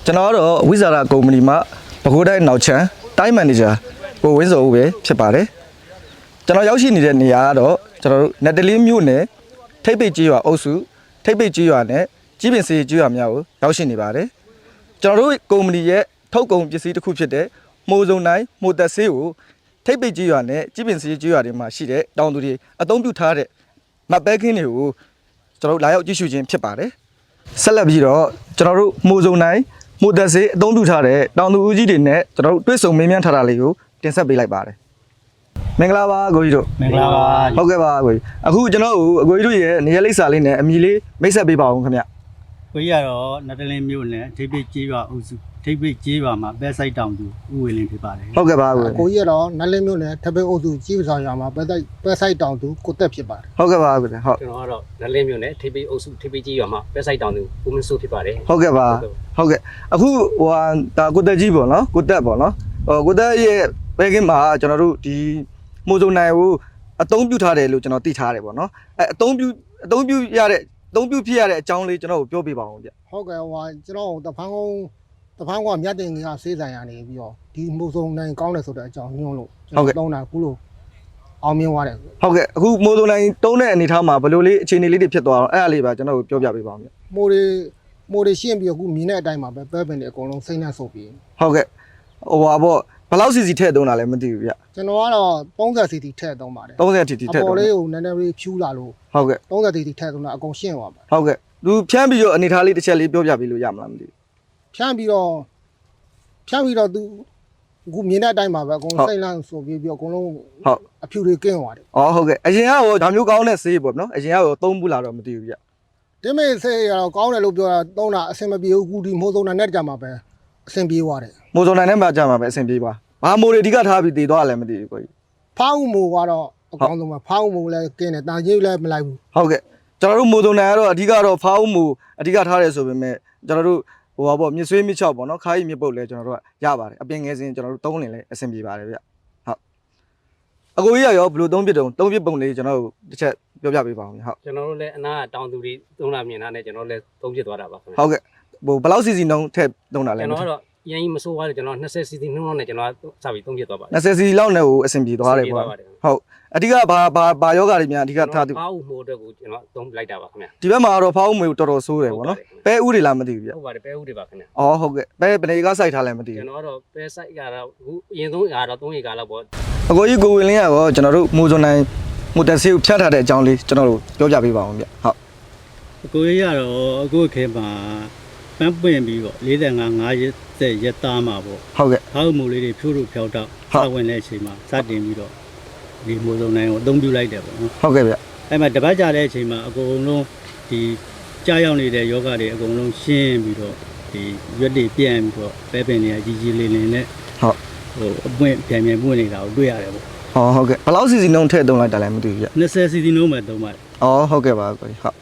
ကျွန်တော်ကတော့ဝိဇာရကုမ္ပဏီမှာပဲခူးတိုင်းနောက်ချမ်းတိုင်းမန်နေဂျာကိုဝင်းစောဦးပဲဖြစ်ပါတယ်ကျွန်တော်ရောက်ရှိနေတဲ့နေရာကတော့ကျွန်တော်တို့နတ်တလင်းမြို့နယ်ထိပ်ပိတ်ကြီးရွာအုပ်စုထိပ်ပိတ်ကြီးရွာနဲ့ကြီးပင်စေးကြီးရွာများကိုရောက်ရှိနေပါတယ်ကျွန်တော်တို့ကုမ္ပဏီရဲ့ထုတ်ကုန်ပစ္စည်းတစ်ခုဖြစ်တဲ့မိုးစုံတိုင်းမိုးသက်ဆေးကိုထိပ်ပိတ်ကြီးရွာနဲ့ကြီးပင်စေးကြီးရွာတွေမှာရှိတဲ့တောင်သူတွေအသုံးပြုထားတဲ့မတ်ပဲခင်းတွေကိုကျွန်တော်တို့လာရောက်ကြည့်ရှုခြင်းဖြစ်ပါတယ်ဆက်လက်ပြီးတော့ကျွန်တော်တို့မိုးစုံတိုင်းမိုးသက်ဆေးအသုံးပြုထားတဲ့တောင်သူဦးကြီးတွေနဲ့ကျွန်တော်တို့တွေ့ဆုံမေးမြန်းထားတာလေးကိုတင်ဆက်ပေးလိုက်ပါတယ်မင်္ဂလာပါကိုကြီးတို့မင်္ဂလာပါဟုတ်ကဲ့ပါကိုကြီးအခုကျွန်တော်တို့အကိုကြီးတို့ရဲ့နေရာလိပ်စာလေးနဲ့အမည်လေးမိတ်ဆက်ပေးပါဦးခင်ဗျကိုကြီးကတော့နတ်တလင်းမြို့နယ်ထိပ်ပိတ်ကြီးရွာအုပ်စုထိပ်ပိတ်ကြီးရွာမှာပဲဆိုင်တောင်သူဦးဝေလင်းဖြစ်ပါတယ်ဟုတ်ကဲ့ပါကိုကြီးကတော့နတ်လင်းမြို့နယ်ထပ်ပိတ်အုပ်စုကြီးပဆောင်ရွာမှာပဲဆိုင်တောင်သူကိုတက်ဖြစ်ပါတယ်ဟုတ်ကဲ့ပါကိုဟုတ်ကျွန်တော်ကတော့နတ်လင်းမြို့နယ်ထိပ်ပိတ်အုပ်စုထိပ်ပိတ်ကြီးရွာမှာပဲဆိုင်တောင်သူဦးမင်းစိုးဖြစ်ပါတယ်ဟုတ်ကဲ့ပါဟုတ်ကဲ့အခုဟိုဒါကိုတက်ကြီးပေါ့နော်ကိုတက်ပေါ့နော်ကိုတက်ရဲ့ဘဲကင်းမှာကျွန်တော်တို့ဒီမိုးစုံနိုင်ကိုအသုံးပြုထားတယ်လို့ကျွန်တော်သိထားတယ်ပေါ့နော်အသုံးပြုဖြစ်ရတဲ့အကြောင်းလေးကျွန်တော်ကိုပြောပြပါအောင်ဗျဟုတ်ကဲ့ကျွန်တော်တဖန်းကုန်းကမြတ်တင်ကြီးကစေးဆိုင်ရနေပြီးတော့ဒီမိုးစုံနိုင်ကောင်းတယ်ဆိုတဲ့အကြောင်းညွှန်းလို့ကျွန်တော်တောင်းတာခုလို့အောင်မြင်သွားတယ်ဟုတ်ကဲ့အခုမိုးစုံနိုင်တုံးတဲ့အနေထားမှာဘယ်လိုလေးအခြေအနေလေးတွေဖြစ်သွားအောင်အဲ့ဒါလေးပါကျွန်တော်ကိုပြောပြပေးပါအောင်ဗျမိုးတွေရှင်းပြီးတော့ခုမြင်တဲ့အတိုင်းမှာပဲပင်တွေအကုန်လုံးစိမ့်နှံ့ဆုပ်ပြီးဟုတ်ကဲ့ဟိုပါပေါ့ဘယ်လောက်စီစီထည့်သုံးတာလဲမသိဘူးဗျကျွန်တော်ကတော့30စီစီထည့်သုံးပါတယ်30စီစီထည့်သုံးအပေါ်လေးကိုနည်းနည်းလေးဖြူးလာလို့ဟုတ်ကဲ့30စီစီထည့်သုံးတာအကုန်ရှင်းသွားပါဟုတ်ကဲ့သူဖြန်းပြီးတော့အနေထားလေးတစ်ချက်လေးပြောပြပေးလို့ရမလားမသိဘူးဖြန်းပြီးတော့သူအခုမြင်တဲ့အတိုင်းမှာပဲအကုန်စိမ့်နှံ့ဆုပ်ပြီးအကုန်လုံးဟုတ်အဖြူတွေကင်းသွားတယ်อ๋อဟုတ်ကဲ့အရင်ကရောဒါမျိုးကောင်းတဲ့ဆေးပေါ့နော်အရင်ကရောသုံးဘူးလားတော့မသိဘူးဗျဒီမေဆေးရတော့ကောင်းတယ်လို့ပြောတာသုံးတာအဆင်မပြေဘူးကူဒီမိုးစုံနဲ့ကြမှာပဲအဆင်ပြေသွားတယ်မိုးစုံနဲ့မှကြမှာပဲအဆင်ပြေပါဘာမိုးတွေအဓိကထားပြီးတည်သွားလည်းမသိဘူးကိုကြီးဖောင်းမိုးကတော့အကောင်းဆုံးပဲဖောင်းမိုးလည်းကင်းတယ်တာကြီးလည်းမလိုက်ဘူးဟုတ်ကဲ့ကျွန်တော်တို့မိုးစုံနဲ့ကတော့အဓိကတော့ဖောင်းမိုးအဓိကထားတယ်ဆိုပေမဲ့ကျွန်တော်တို့ဟိုပါပေါ့မြစ်ဆွေးမြစ်ချောက်ပေါ့နော်ခါးရီမြစ်ပုတ်လည်းကျွန်တော်တို့ကရပါတယ်အပြင်ငယ်စဉ်ကျွန်တော်တို့သုံးလင်လည်းအဆင်ပြေပါတယ်ဗျဟုတ်အကိုကြီးရောဘယ်လိုသုံးပြပုံလေးကျွန်တော်တို့တစ်ချက်ပြောပြပေးပါဦးဟုတ်ကျွန်တော်တို့လည်းအနားတောင်သူတွေသုံးလာမြင်တာနဲ့ကျွန်တော်လည်းသုံးဖြစ်သွားတာပါခင်ဗျဟုတ်ကဲ့ဟိုဘယ်လောက်စီစီနှုန်းထည့်သုံးတာလဲကျွန်တော်ကတော့ရင်းကြီးမဆိုးသွားတယ်ကျွန်တော်20 cc နှုန်းနဲ့ကျွန်တော်စပြီးသုံးဖြစ်သွားပါတယ်20 cc လောက်နဲ့ဟိုအဆင်ပြေသွားတယ်ပေါ့ဟုတ်အဓိကဘာယောဂတွေများအဓိကထားသူဖောက်မိုးအတွက်ကိုကျွန်တော်သုံးလိုက်တာပါခင်ဗျဒီဘက်မှာကတော့ဖောက်မိုးတော်တော်ဆိုးတယ်ပေါ့နော်ပဲဥတွေလားမသိဘူးဗျဟုတ်ပါတယ်ပဲဥတွေပါခင်ဗျအော်ဟုတ်ကဲ့ပဲဘယ်နေကစိုက်ထားလဲမသိဘူးကျွန်တော်ကတော့ပဲစိုက်ကတော့အခုအရင်ဆုံးကတော့3ရေကာလောက်ပေါ့အကိုကြီးကိုဝင်လင်းရောကျွန်တော်တို့မိုးစုံနိုင်မိုးတက်ဆေးကိုဖြတ်ထားတဲ့အကြောင်းလေးကျွန်တော်တို့ပြောပြပေးပါအောင်ဗျဟုတ်အကိုကြီးကတော့အခုခေတ်မှာပန်းပွင့်ပြီးတော့45-50ရက်သားမှာပေါ့ဟုတ်ကဲ့ဖောက်မိုးလေးတွေဖြိုးလို့ဖြောက်တော့စဝင်တဲ့အချိန်မှာစတင်ပြီးတော့ဒီမိုးစုံနိုင်ကိုအသုံးပြုလိုက်တယ်ပေါ့နော်ဟုတ်ကဲ့ဗျအဲ့မှာတပတ်ကြာတဲ့အချိန်မှာအကုန်လုံးဒီကြားရောက်နေတဲ့ယောဂတွေအကုန်လုံးရှင်းပြီးတော့ဒီရွက်တွေပြန့်ပြီးတော့ပဲပင်တွေကကြီးလေးလေးနဲ့ဟုတ်ဟိုအပွင့်ပြန်ပွင့်နေတာကိုတွေ့ရတယ်ပေါ့ဟုတ်ကဲ့ဘယ်လောက်စီစီနှုန်းထည့်သုံးလိုက်တာလဲမသိဘူးဗျ20 cc နှုန်းပဲသုံးပါတယ်ဟုတ်ကဲ့ပါကိုဟုတ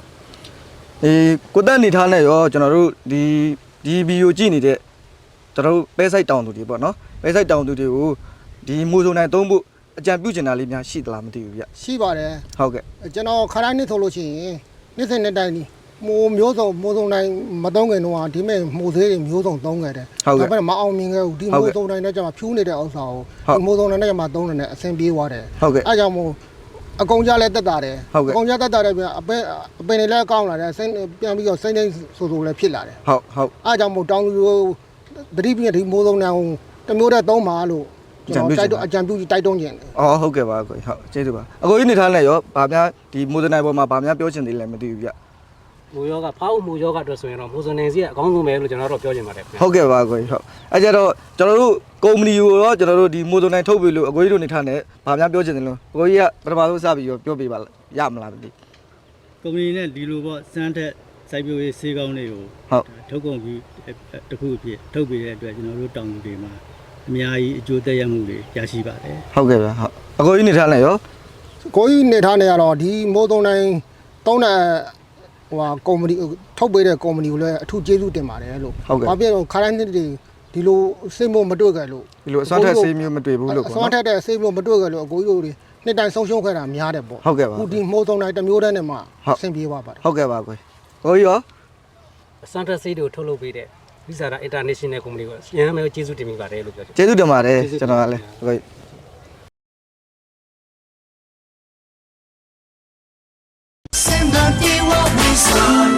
်ကိုတက်နေထားနဲ့ရောကျွန်တော်တို့ဒီဗီဒီယိုကြည့်နေတဲ့ကျွန်တော်တို့ပဲဆိုင်တောင်သူတွေပေါ့နော်ပဲဆိုင်တောင်သူတွေကိုဒီမိုးစုံနိုင်သုံးဖို့အကြံပြုချင်တာလေးများရှိသလားမသိဘူးဗျရှိပါတယ်ဟုတ်ကဲ့ကျွန်တော်ခါတိုင်းနှစ်ဆိုလို့ရှိရင်နှစ်စဉ်နှစ်တိုင်းမိုးမျိုးစုံမိုးစုံတိုင်းမသုံးခင်တော့ဒီမဲ့မိုးသေးတွေမျိုးစုံသုံးခဲ့တယ်ဒါပေမဲ့မအောင်မြင်ခဲ့ဘူးဒီမိုးစုံတိုင်းနဲ့ကျမှဖြူးနေတဲ့ဥစ္စာကိုဒီမိုးစုံတိုင်းနဲ့ကျမှသုံးနေတဲ့အဆင်ပြေသွားတယ်အဲကြောင့်မို့အကုန်ကြလဲတက်တာတယ်အကုန်ကြတက်တာတယ်ပြန်အပင်တွေလည်းကောင်းလာတယ်စိတ်ပြန်ပြီးတော့စိတ်စိမ့်ဆိုလည်းဖြစ်လာတယ်ဟုတ်အဲကြောင့်မို့တောင်းလူတတိပြည့်ဒီမိုးစုံတိုင်းတမျိုးတည်းသုံးပါလို့ကျွန်တော်တိုက်တော့အကြံပြုတိုက်တွန်းခြင်းဟုတ်ကဲ့ပါကိုဟုတ်ကျေးဇူးပါအကိုကြီးနေထားလဲရောဗာများဒီမိုးစုံတိုင်းပေါ်မှာဗာများပြောချင်သေးလဲမသိဘူးဗျမိုးယောဂဖောက်မိုးယောဂအတွက်ဆိုရင်တော့မိုးစုံနိုင်စီကအကောင်းဆုံးပဲလို့ကျွန်တော်တို့ပြောချင်ပါတယ်ဟုတ်ကဲ့ပါကိုဟုတ်အဲကြတော့ကျွန်တော်တို့ကုမ္ပဏီကိုရောကျွန်တော်တို့ဒီမိုးစုံနိုင်ထုတ်ပြီလို့အကိုကြီးတို့နေထားနဲ့ဗာများပြောချင်တယ်လို့အကိုကြီးကပထမဆုံးစပြီးတော့ပြောပြပါရမလားမသိကုမ္ပဏီနဲ့ဒီလိုပေါ့စမ်းထက်စိုက်ပျိုးရေးဆေးကောင်းတွေကိုထုတ်ကုန်ပြီးတစ်ခုအဖြစ်ထုတ်ပြီးတဲ့အတွက်ကျွန်တော်တို့တောင်သူတွေမှာအများကြီးအကျိုးသက်ရောက်မှုတွေရရှိပါတယ်ဟုတ်ကဲ့ဗျဟုတ်အကိုကြီးနေထားနဲ့ရောကိုကြီးနေထားနဲ့ကတော့ဒီမိုးစုံနိုင်သုံးတဲ့ကုမ္ပဏီထုတ်ပေးတဲ့ကုမ္ပဏီကိုလည်းအထူးကျေးဇူးတင်ပါတယ်လို့ဘာဖြစ်လို့ခါတိုင်းနှစ်တွေဒီလိုစိတ်မို့မတွေ့ကြလို့ဒီလိုအစွမ်းထက်ဆေးမျိုးမတွေ့ဘူးလို့ပေါ့အစွမ်းထက်တဲ့ဆေးမျိုးမတွေ့ကြလို့အကိုကြီးတို့တွေနှစ်တိုင်းဆုံးရှုံးခဲ့တာများတယ်ပေါ့ဟုတ်ကဲ့ပါခုဒီမိုးစုံတိုင်းတစ်မျိုးတည်းနဲ့မှအဆင်ပြေသွားပါတယ်ဟုတ်ကဲ့ပါကိုကြီးရောအစွမ်းထက်ဆေးတွေကိုထုတ်လုပ်ပေးတဲ့ ဝိဇာရာ international company ကိုရဟန်းမဲကျေးဇူးတင်မိပါတယ်လို့ပြောချင် ကျေးဇူးတင်ပါတယ်ကျွန်တော်ကလည်းဟုတ်ကဲ့ Send the day what we saw.